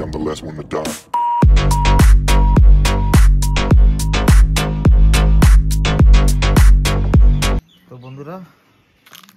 I'm the last one to die. তো বন্ধুরা,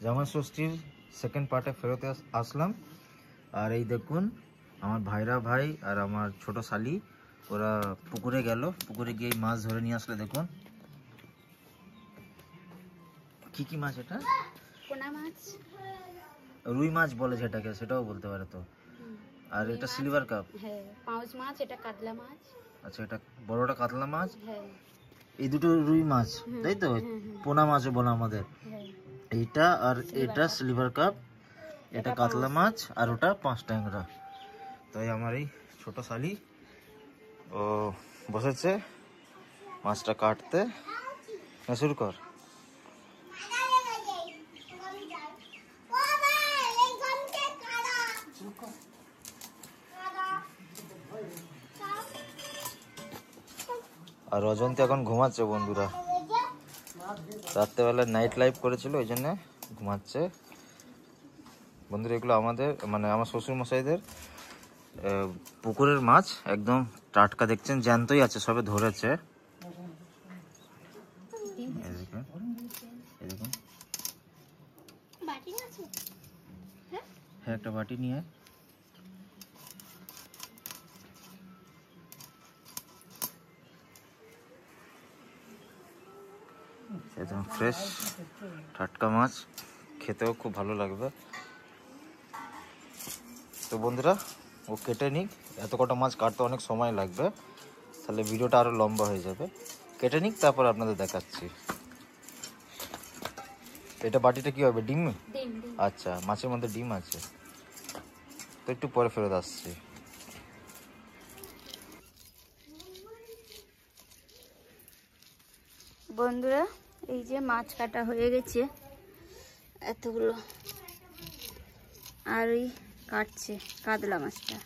জামাই ষষ্ঠীর সেকেন্ড পার্টে ফেরত আসলাম। আর এই দেখুন আমার ভাইরা ভাই আর আমার ছোট শালি ওরা পুকুরে গেল, পুকুরে গিয়ে মাছ ধরে নিয়ে আসলে। দেখুন কি কি মাছ, এটা পোনা মাছ, রুই মাছ বলে যেটাকে, সেটাও বলতে পারে তো। আর এটা সিলভার কাপ, হ্যাঁ পাউচ মাছ, এটা কাতলা মাছ। আচ্ছা, এটা বড়টা কাতলা মাছ, হ্যাঁ এই দুটো রুই মাছ, তাই তো? পোনা মাছও বলে আমাদের এইটা। আর এটা সিলভার কাপ, এটা কাতলা মাছ, আর ওটা 5 ট্যাংরা। তাই আমার এই ছোট শালি ও বসেছে মাছটা কাটতে। শুরু কর। আর অজন্তি এখন ঘুমাচ্ছে বন্ধুরা, রাত্রেবেলা নাইট লাইফ করেছিল, ওই জন্য ঘুমাচ্ছে বন্ধুরা। এগুলো আমাদের মানে আমার শ্বশুর মশাইদের পুকুরের মাছ, একদম টাটকা, দেখছেন জ্যান্তই আছে, সবে ধরেছে। হ্যাঁ, একটা বাটি নিয়ে একদম ফ্রেশ টাটকা মাছ, খেতেও খুব ভালো লাগবে। তো বন্ধুরা, ও কেটে নিক, এত কটা মাছ কাটতে অনেক সময় লাগবে, তাহলে ভিডিওটা আরও লম্বা হয়ে যাবে। কেটে নিক, তারপর আপনাদের দেখাচ্ছি। এটা বাটিটা কি হবে, ডিম? আচ্ছা, মাছের মধ্যে ডিম আছে, তো একটু পরে ফেরত আসছি। বন্ধুরা, এই যে মাছ কাটা হয়ে গেছে এতগুলো, আর ওই কাটছে কাতলা মাছটা।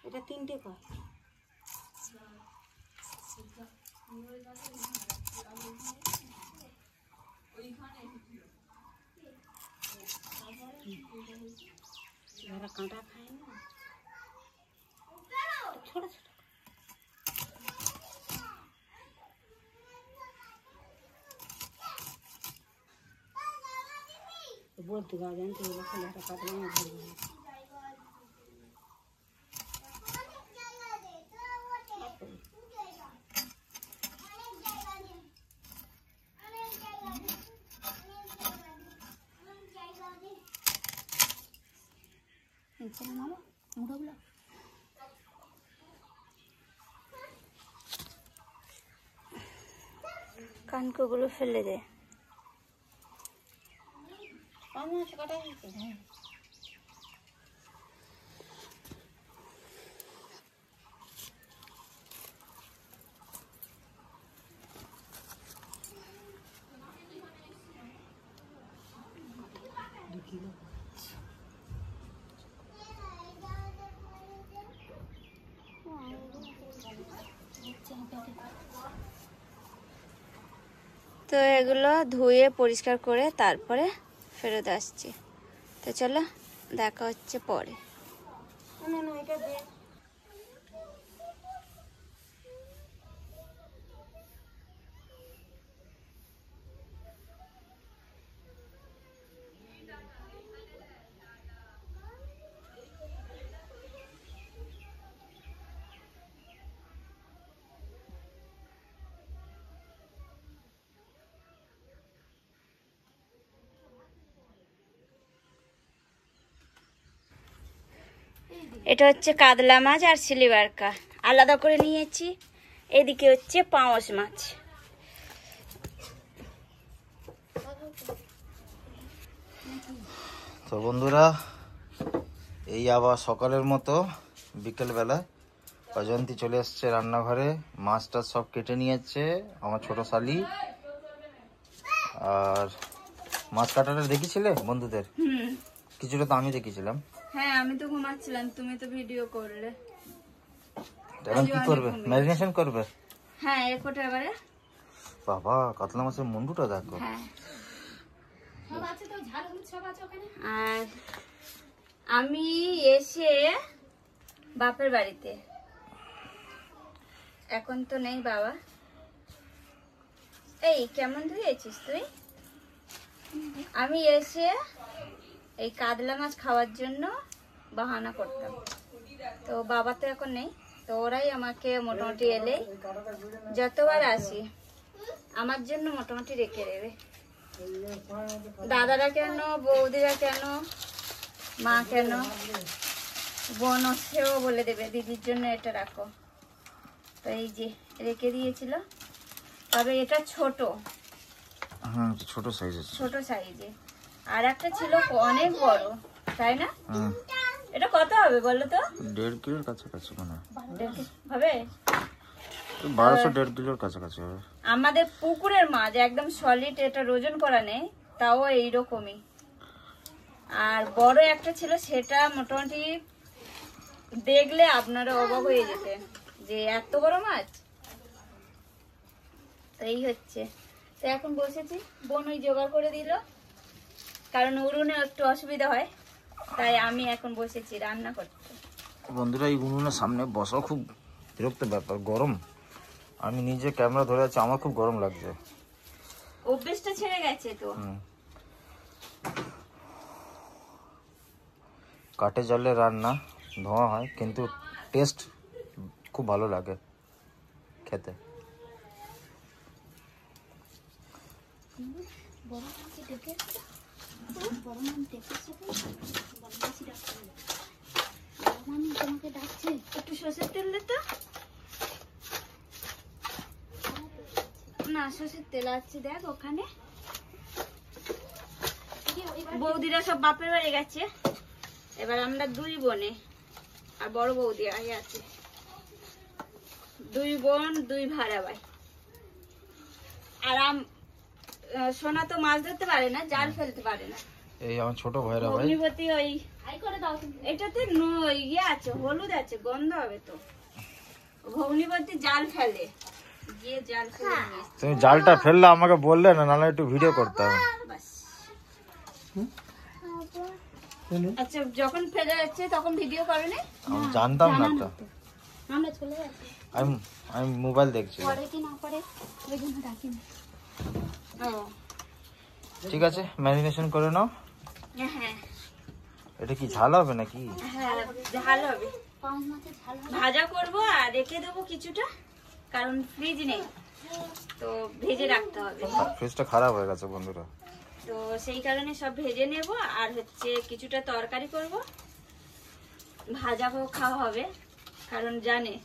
এটা 3টে কর। যারা কাঁটা খায় না, ছোট ছোট বলতে গাছেন তো কাটলাম। কানকোগুলো ফেলে দে। কাটা হয়েছে। তো এগুলো ধুয়ে পরিষ্কার করে তারপরে ফেরত আসছি। তো চলো দেখা হচ্ছে পরে। এটা হচ্ছে কাতলা মাছ আর সিলভার কাপ আলাদা করে নিয়েছি। এদিকে হচ্ছে পাঙাশ মাছ। তো বন্ধুরা, এই আবার সকালের মতো বিকেলবেলা অজন্তি চলে এসছে রান্নাঘরে। মাছটা সব কেটে নিয়েছে আমার ছোট শালি। আর মাছ কাটাটা দেখেছিলে বন্ধুদের? কিছুটা তো আমি দেখেছিলাম। হ্যাঁ, আমি তো ঘুমাচ্ছিলাম, তুমি তো ভিডিও করলে। এখন কি করবে? ম্যারিনেশন করবে? হ্যাঁ, এরপর এবারে বাবা কাতলা মাছের মুন্ডুটা দেখো। হ্যাঁ, আর আমি এসে বাপের বাড়িতে, এখন তো নেই বাবা। এই কেমন ধুয়েছিস তুই? আমি এসে এই কাতলা মাছ খাওয়ার জন্য বাহানা করতাম, তো বাবা তো এখন নেই, তো ওরাই আমাকে মোটামুটি এলে যতবার আসি আমার জন্য মোটামুটি রেখে দেবে। দাদারা কেন, বৌদিরা কেন, মা কেন, বোন সেও বলে দেবে দিদির জন্য এটা রাখো। তো এই যে রেখে দিয়েছিল, তবে এটা ছোট, হ্যাঁ ছোট সাইজ, ছোট সাইজে। আর একটা ছিল অনেক বড়, তাই না? এটা কত হবে বলো তো? 1.5 কিলোর কাছাকাছি মনে হবে, 1200-1.5 কিলোর কাছাকাছি হবে। আমাদের পুকুরের মাছ একদম সলিড, এটা ওজন করা নেই, তাও এইরকমই। আর বড় একটা ছিল, সেটা মোটামুটি দেখলে আপনারা অবাক হয়ে যেতেন যে এত বড় মাছ। তো এই হচ্ছে, তো এখন বসেছি, বোন ওই জোগাড় করে দিল, কারণ উনুনে একটু অসুবিধা হয়, তাই আমি এখন বসেছি রান্না করতে। বন্ধুরা, এই উনুনের সামনে বসা খুব বিরক্ত ব্যাপার, গরম। আমি নিজে ক্যামেরা ধরে আছি, আমার খুব গরম লাগছে। অভ্যেসটা ছেড়ে গেছে তো। কাঠে জ্বালে রান্না, ধোঁয়া হয়, কিন্তু টেস্ট খুব ভালো লাগে খেতে। একটু সর্ষের তেল দে তো। না, সর্ষের তেল আছে দেখ ওখানে। বৌদিরা সব বাপের বাড়ি গেছে, এবার আমরা দুই বোনে আর বড় বৌদি আছে, দুই বোন দুই ভাড়া ভাই। আর সোনা তো মাছ ধরতে পারে না, জাল ফেলতে পারে না। এই আমার ছোট ভাইরা ভাই, ভগ্নিপতি ওই এটাতে ইয়ে আছে, হলুদ আছে, গন্ধ হবে তো। ভগ্নিপতি জাল ফেলে, গিয়ে জাল ফেলে নিয়ে এসছে। তুমি জালটা ফেললে আমাকে বললে না, নাহলে একটু ভিডিও করতাম। বাস। আচ্ছা, যখন ফেলে যাচ্ছে তখন ভিডিও করে না? আমি জানতাম না তো, আমরা চলে যাচ্ছি, আমি মোবাইল দেখছি। পরে কি না পরে ওই জন্য ডাকি না। ও ঠিক আছে, ম্যারিনেশন করে নাও। হ্যাঁ, এটা কি ঝাল হবে নাকি? হ্যাঁ ঝাল হবে, ভাজা করবো আর রেখে দেবো কিছুটা, কারণ ফ্রিজ নেই তো ভেজে রাখতে হবে। ফ্রিজটা খারাপ হয়ে গেছে বন্ধুরা, তো সেই কারণে সব ভেজে নেব, আর হচ্ছে কিছুটা তরকারি করব, ভাজা খাওয়া হবে, কারণ জানে।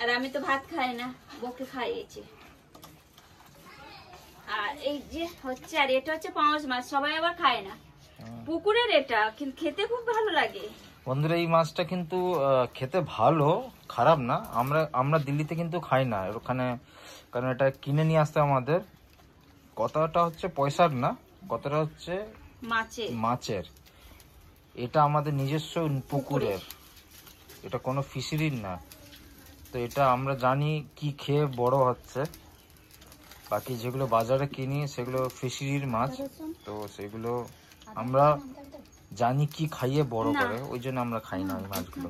আর আমি তো ভাত খাই না, বউকে খাইয়েছি। আর এই যে হচ্ছে, আর এটা হচ্ছে পাঙাশ মাছ, সবাই আবার খায় না, পুকুরের এটা, কিন্তু খেতে খুব ভালো লাগে বন্ধুরা। এই মাছটা কিন্তু খেতে ভালো, খারাপ না। আমরা দিল্লিতে কিন্তু খাই না ওখানে, কারণ এটা কিনে নিয়ে আসতে আমাদের। কতটা হচ্ছে পয়সার না, কতটা হচ্ছে মাছের। এটা আমাদের নিজস্ব পুকুরের, এটা কোনো ফিশারির না। তো এটা আমরা জানি কি খেয়ে বড় হচ্ছে। বাকি যেগুলো বাজারে কিনি সেগুলো ফিশারির মাছ, তো সেগুলো আমরা জানি কি খাইয়ে বড় করে, ওই জন্য আমরা খাই না ওই মাছগুলো।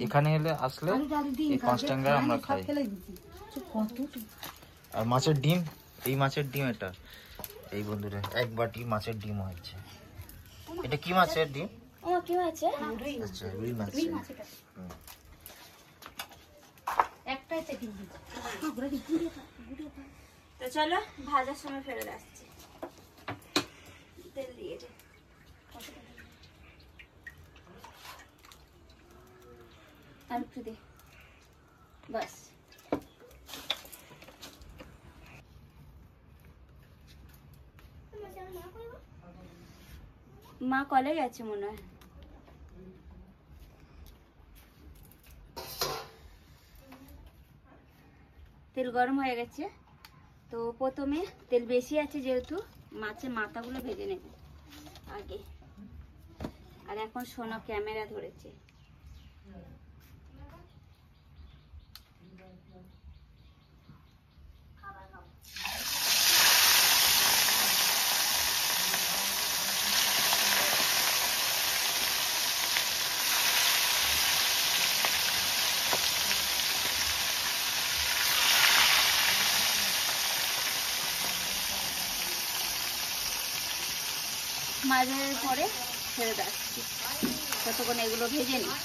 এখানে এলে আসলে এই 5 টাকা আমরা খাই। আর মাছের ডিম, এই মাছের ডিম, এটা এই বন্ধুরা 1 বাটি মাছের ডিম হচ্ছে। এটা কি মাছের ডিম? কি আছে? আচ্ছা, রুই মাছ। তো চলো ভাজার সময় ফেরত আসছি, তেল দিয়ে দে। আর একটু দে, বাস। মা কলে গেছে মনে হয়। তেল গরম হয়ে গেছে, তো প্রথমে তেল বেশি আছে যেহেতু মাছের মাথাগুলো ভেজে নেব আগে। আর এখন সোনা ক্যামেরা ধরেছে। মাছ ভাজার পরে ছেড়ে যাচ্ছি, ততক্ষণ এগুলো ভেজে নিই।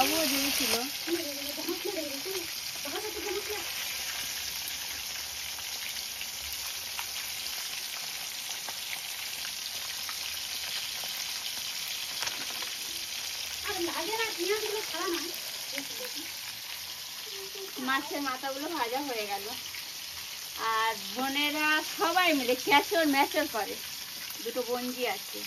আবুও দিয়েছিল। মাছের মাথাগুলো ভাজা হয়ে গেল, আর বোনেরা সবাই মিলে ক্যাচর ম্যাচর করে। দুটো বঞ্জি আছে।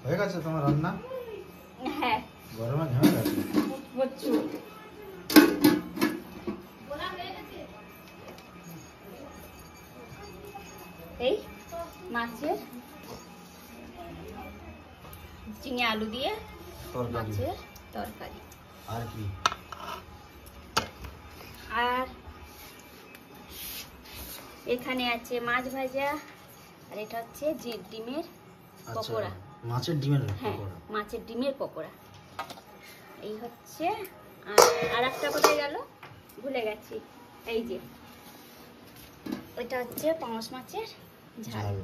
হয়ে গেছে তোমার রান্না? হ্যাঁ, গরমে ঘেমে গেছে প্রচুর। এই মাছের চিংড়ি আলু দিয়ে তরকারি, মাছের তরকারি। আর কি? আর এখানে আছে মাছ ভাজা, আর এটা হচ্ছে ডিমের পকোড়া। মাছের ডিমের হ্যাঁ, পকোড়া। মাছের ডিমের পকোড়া। এই হচ্ছে। আর একটা কোথায় গেল ভুলে গেছি। এই যে এটা হচ্ছে পাঙাশ মাছের ঝাল।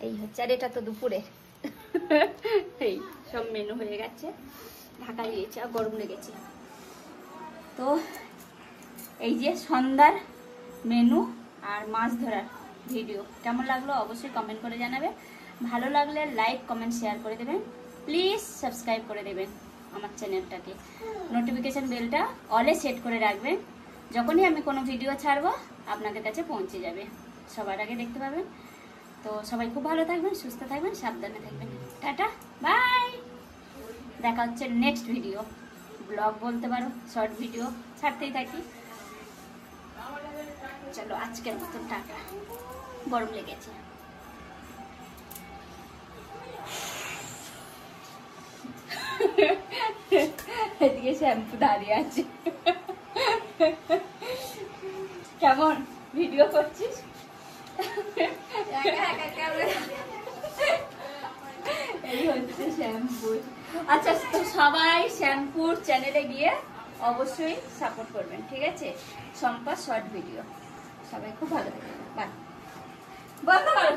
এই হচ্ছে, আর এটা তো দুপুরে। এই সব মেনু হয়ে গেছে, ঢাকা দিয়েছে, আর গরম লেগেছে। তো এই যে সন্ধ্যার মেনু আর মাছ ধরার ভিডিও কেমন লাগলো অবশ্যই কমেন্ট করে জানাবে। ভালো লাগলে লাইক কমেন্ট শেয়ার করে দেবেন। প্লিজ সাবস্ক্রাইব করে দেবেন আমার চ্যানেলটাকে। নোটিফিকেশান বেলটা অলে সেট করে রাখবেন, যখনই আমি কোনো ভিডিও ছাড়বো আপনাদের কাছে পৌঁছে যাবে, সবার আগে দেখতে পাবেন। তো সবাই খুব ভালো থাকবেন, সুস্থ থাকবেন, সাবধানে থাকবেন। Tata, bye. দেখা হচ্ছে নেক্সট ভিডিও। ব্লগ বলতে পারো, শর্ট ভিডিও ছাড়তেই থাকি। চলো আজকের মতন টাটা, গরম লেগেছে। এদিকে শ্যাম্পু দাঁড়িয়ে আছে। কেমন ভিডিও করছিস? এই হচ্ছে শ্যাম্পু। আচ্ছা, তো সবাই শ্যাম্পুর চ্যানেলে গিয়ে অবশ্যই সাপোর্ট করবেন, ঠিক আছে? Shampa short video. সবাই খুব ভালো থাকবেন, বাই। বন্ধ করো।